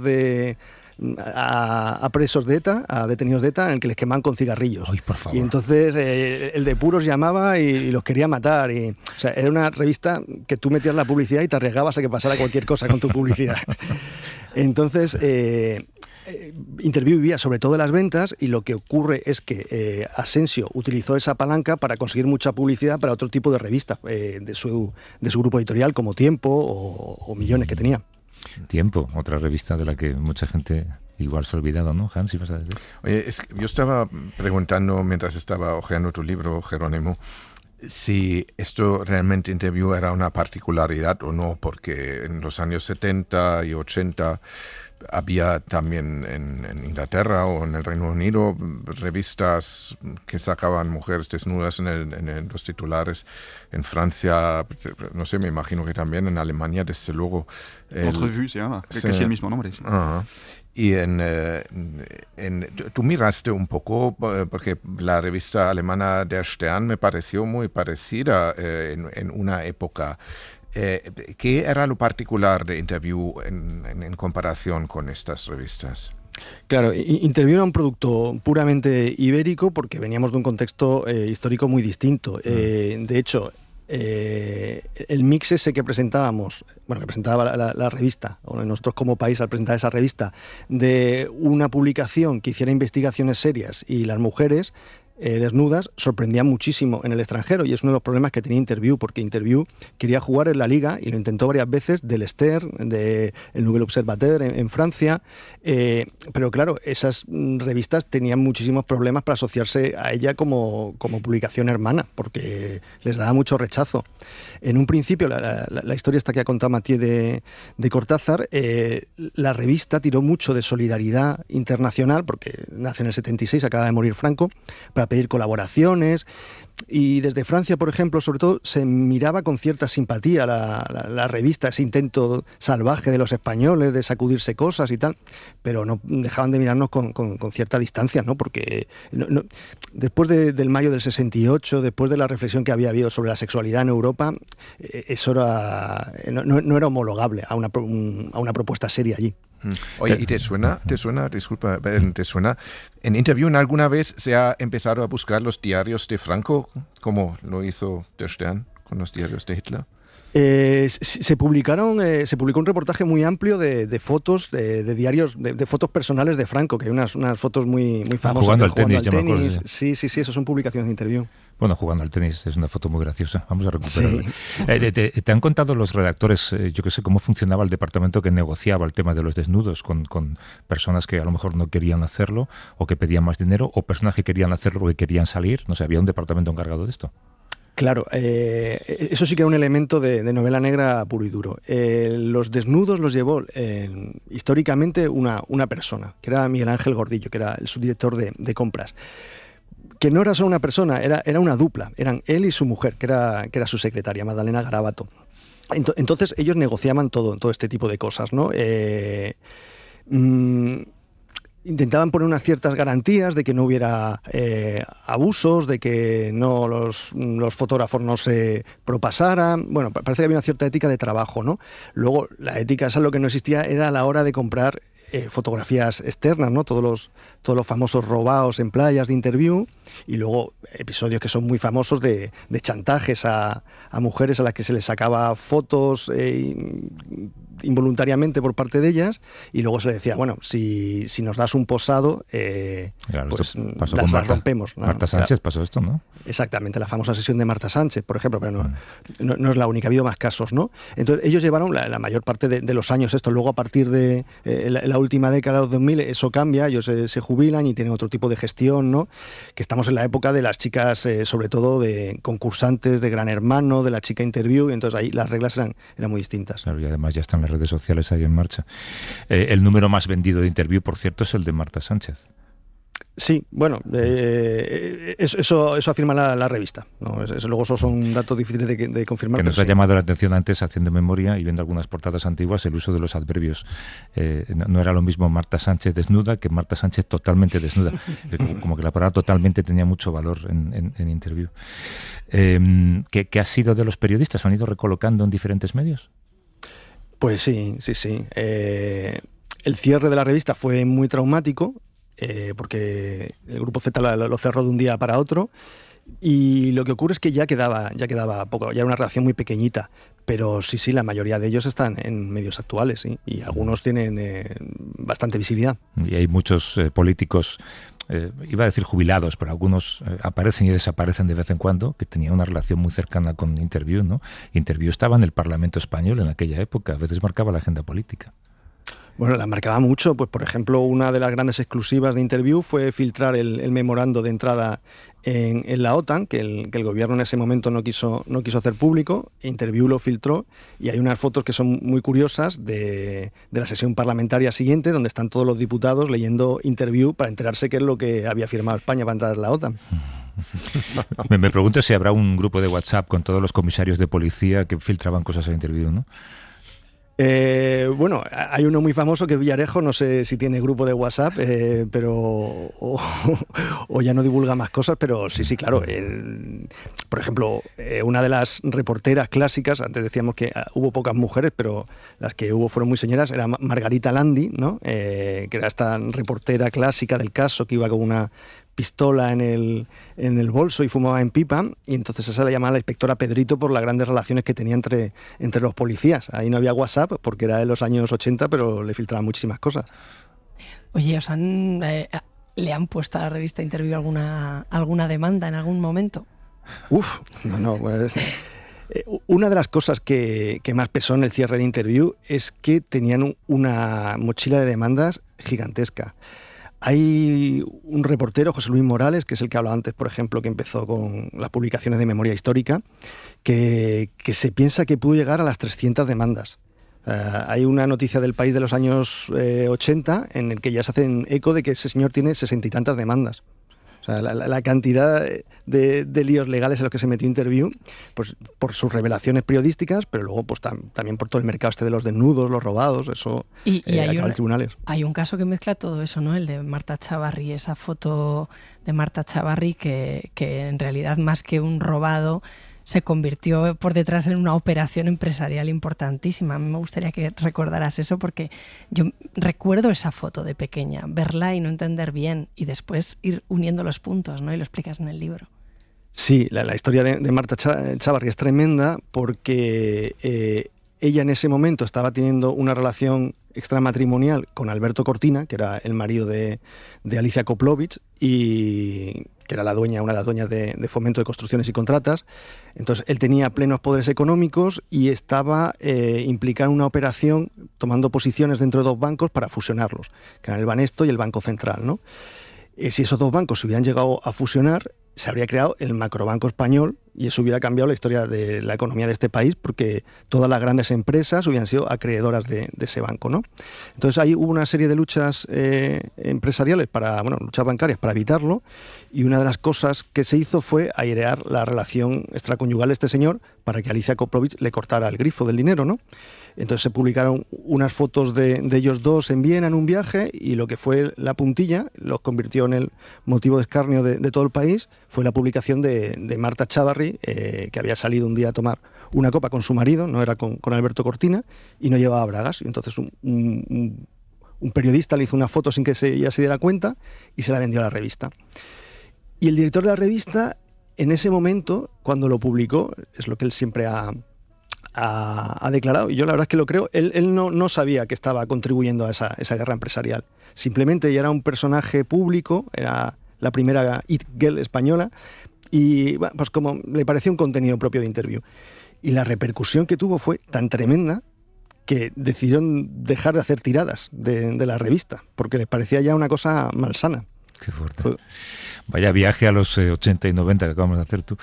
a presos de ETA, a detenidos de ETA, en el que les quemaban con cigarrillos. Ay, por favor. Y entonces el de puros llamaba y los quería matar. O sea, era una revista que tú metías la publicidad y te arriesgabas a que pasara cualquier cosa con tu publicidad. Entonces, Interview vivía sobre todo de las ventas y lo que ocurre es que Asensio utilizó esa palanca para conseguir mucha publicidad para otro tipo de revistas de su grupo editorial, como Tiempo o Millones que tenía. Tiempo, otra revista de la que mucha gente igual se ha olvidado, ¿no, Hans? ¿Sí vas a decir? Oye, yo estaba preguntando mientras estaba hojeando tu libro, Jerónimo, si esto realmente Interview era una particularidad o no, porque en los años 70 y 80 había también en Inglaterra o en el Reino Unido revistas que sacaban mujeres desnudas en los titulares. En Francia, no sé, me imagino que también en Alemania, desde luego. Entrevue se llama, que es el mismo nombre. Sí. Y tú miraste un poco, porque la revista alemana Der Stern me pareció muy parecida en una época. ¿Qué era lo particular de Interview en comparación con estas revistas? Claro, Interview era un producto puramente ibérico porque veníamos de un contexto histórico muy distinto. De hecho, el mix ese que presentábamos, bueno, que presentaba la revista, o nosotros como país al presentar esa revista, de una publicación que hiciera investigaciones serias y las mujeres desnudas, sorprendía muchísimo en el extranjero, y es uno de los problemas que tenía Interview, porque Interview quería jugar en la liga y lo intentó varias veces, del Stern, del Nouvel Observateur en Francia, pero claro, esas revistas tenían muchísimos problemas para asociarse a ella como publicación hermana, porque les daba mucho rechazo. En un principio, la historia esta que ha contado Mathieu de Cortázar, la revista tiró mucho de solidaridad internacional, porque nace en el 76, acaba de morir Franco, para pedir colaboraciones, y desde Francia, por ejemplo, sobre todo, se miraba con cierta simpatía la revista, ese intento salvaje de los españoles de sacudirse cosas y tal, pero no dejaban de mirarnos con cierta distancia, ¿no? Porque después del mayo del 68, después de la reflexión que había habido sobre la sexualidad en Europa, eso no era homologable a una propuesta seria allí. Oye, ¿y te suena, disculpa, te suena, en Interview alguna vez se ha empezado a buscar los diarios de Franco, como lo hizo Der Stern con los diarios de Hitler? Se publicó un reportaje muy amplio de fotos, de diarios, de fotos personales de Franco, que hay unas fotos muy famosas. Jugando al tenis, ya me acuerdo. Sí, eso son publicaciones de Interview. Bueno, jugando al tenis, es una foto muy graciosa. Vamos a recuperarla. Sí. ¿Te han contado los redactores, yo qué sé, cómo funcionaba el departamento que negociaba el tema de los desnudos con personas que a lo mejor no querían hacerlo o que pedían más dinero, o personas que querían hacerlo porque querían salir? No sé, ¿había un departamento encargado de esto? Claro, eso sí que era un elemento de novela negra puro y duro. Los desnudos los llevó históricamente una persona, que era Miguel Ángel Gordillo, que era el subdirector de compras. Que no era solo una persona, era una dupla. Eran él y su mujer, que era su secretaria, Magdalena Garabato. Entonces ellos negociaban todo este tipo de cosas, ¿no? Intentaban poner unas ciertas garantías de que no hubiera abusos, de que no los fotógrafos no se propasaran. Bueno, parece que había una cierta ética de trabajo, ¿no? Luego, la ética, esa lo que no existía era a la hora de comprar fotografías externas, ¿no? Todos los famosos robados en playas de Interview, y luego episodios que son muy famosos de chantajes a mujeres a las que se les sacaba fotos involuntariamente por parte de ellas, y luego se le decía, bueno, si nos das un posado, claro, pues las rompemos, ¿no? Marta Sánchez pasó esto, ¿no? Exactamente, la famosa sesión de Marta Sánchez, por ejemplo, pero no es la única, ha habido más casos, ¿no? Entonces ellos llevaron la mayor parte de los años esto. Luego, a partir de la última década de los 2000, eso cambia, ellos se jubilan y tienen otro tipo de gestión, ¿no? Que estamos en la época de las chicas, sobre todo de concursantes de Gran Hermano, de la chica Interview, y entonces ahí las reglas eran muy distintas. Claro, y además ya están las redes sociales ahí en marcha. El número más vendido de Interview, por cierto, es el de Marta Sánchez. Sí, bueno, eso afirma la revista, ¿no? Luego esos son datos difíciles de confirmar. Que nos ha llamado la atención antes, haciendo memoria y viendo algunas portadas antiguas, el uso de los adverbios. No era lo mismo Marta Sánchez desnuda que Marta Sánchez totalmente desnuda. Como que la palabra totalmente tenía mucho valor en Interview. ¿Qué ha sido de los periodistas? ¿Han ido recolocando en diferentes medios? Pues sí. El cierre de la revista fue muy traumático, porque el Grupo Z lo cerró de un día para otro, y lo que ocurre es que ya quedaba poco, ya era una redacción muy pequeñita, pero sí, la mayoría de ellos están en medios actuales, ¿sí? Y algunos tienen bastante visibilidad. Y hay muchos políticos, iba a decir jubilados, pero algunos aparecen y desaparecen de vez en cuando, que tenían una relación muy cercana con Interview, ¿no? Interview estaba en el Parlamento español en aquella época, a veces marcaba la agenda política. Bueno, la marcaba mucho. Pues, por ejemplo, una de las grandes exclusivas de Interview fue filtrar el memorando de entrada en la OTAN, que el gobierno en ese momento no quiso hacer público. Interview lo filtró y hay unas fotos que son muy curiosas de la sesión parlamentaria siguiente, donde están todos los diputados leyendo Interview para enterarse qué es lo que había firmado España para entrar en la OTAN. Me pregunto si habrá un grupo de WhatsApp con todos los comisarios de policía que filtraban cosas en Interview, ¿no? Bueno, hay uno muy famoso que es Villarejo, no sé si tiene grupo de WhatsApp, pero o ya no divulga más cosas, pero sí, claro. Por ejemplo, una de las reporteras clásicas, antes decíamos que hubo pocas mujeres, pero las que hubo fueron muy señoras, era Margarita Landi, ¿no? Que era esta reportera clásica del caso, que iba con una pistola en el bolso y fumaba en pipa, y entonces esa la llamaba la inspectora Pedrito por las grandes relaciones que tenía entre los policías. Ahí no había WhatsApp porque era en los años 80, pero le filtraban muchísimas cosas. Oye, ¿le han puesto a la revista Interview alguna demanda en algún momento? No, pues, una de las cosas que más pesó en el cierre de Interview es que tenían una mochila de demandas gigantesca. Hay un reportero, José Luis Morales, que es el que hablaba antes, por ejemplo, que empezó con las publicaciones de memoria histórica, que se piensa que pudo llegar a las 300 demandas. Hay una noticia del País de los años 80 en el que ya se hacen eco de que ese señor tiene 60 y tantas demandas. O sea, la cantidad de líos legales en los que se metió Interview, pues por sus revelaciones periodísticas, pero luego pues también por todo el mercado de los desnudos, los robados, eso acaba en tribunales. Hay un caso que mezcla todo eso, ¿no? El de Marta Chavarri, esa foto de Marta Chavarri que en realidad más que un robado se convirtió por detrás en una operación empresarial importantísima. A mí me gustaría que recordaras eso porque yo recuerdo esa foto de pequeña, verla y no entender bien y después ir uniendo los puntos, ¿no? Y lo explicas en el libro. Sí, la historia de Marta Chavarri es tremenda porque ella en ese momento estaba teniendo una relación extramatrimonial con Alberto Cortina, que era el marido de Alicia Koplovich, y que era una de las dueñas de Fomento de Construcciones y Contratas. Entonces él tenía plenos poderes económicos y estaba implicado en una operación tomando posiciones dentro de dos bancos para fusionarlos, que eran el Banesto y el Banco Central, ¿no? Si esos dos bancos se hubieran llegado a fusionar, se habría creado el macrobanco español y eso hubiera cambiado la historia de la economía de este país porque todas las grandes empresas hubieran sido acreedoras de ese banco, ¿no? Entonces ahí hubo una serie de luchas empresariales, luchas bancarias para evitarlo, y una de las cosas que se hizo fue airear la relación extraconyugal de este señor para que Alicia Koplovich le cortara el grifo del dinero, ¿no? Entonces se publicaron unas fotos de ellos dos en Viena en un viaje y lo que fue la puntilla, los convirtió en el motivo de escarnio de todo el país, fue la publicación de Marta Chavarri, que había salido un día a tomar una copa con su marido, no era con Alberto Cortina, y no llevaba bragas. Y entonces un periodista le hizo una foto sin que ella se diera cuenta y se la vendió a la revista. Y el director de la revista, en ese momento, cuando lo publicó, es lo que él siempre ha declarado, y yo la verdad es que lo creo, él no sabía que estaba contribuyendo a esa guerra empresarial. Simplemente ella era un personaje público, era la primera It Girl española, y bueno, pues como le parecía un contenido propio de Interview. Y la repercusión que tuvo fue tan tremenda que decidieron dejar de hacer tiradas de la revista, porque les parecía ya una cosa malsana. Qué fuerte. Vaya viaje a los 80 y 90 que acabamos de hacer tú.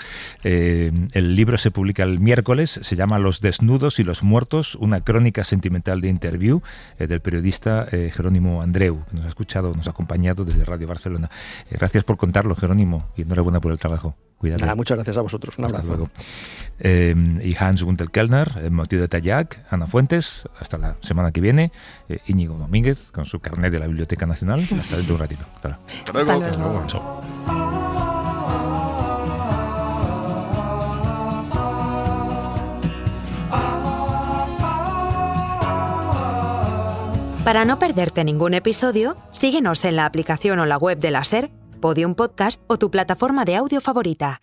El libro se publica el miércoles, se llama Los desnudos y los muertos, una crónica sentimental de Interview del periodista Jerónimo Andreu, que nos ha escuchado, nos ha acompañado desde Radio Barcelona. Gracias por contarlo, Jerónimo, y enhorabuena por el trabajo. Cuídate. Muchas gracias a vosotros. Un abrazo. Hasta luego. Y Hans Gunter-Kellner, Motiu de Tallac, Ana Fuentes, hasta la semana que viene. Íñigo Domínguez, con su carnet de la Biblioteca Nacional. Hasta dentro de un ratito. Hasta luego. Hasta luego. Chao. Para no perderte ningún episodio, síguenos en la aplicación o la web de la SER, Podium Podcast o tu plataforma de audio favorita.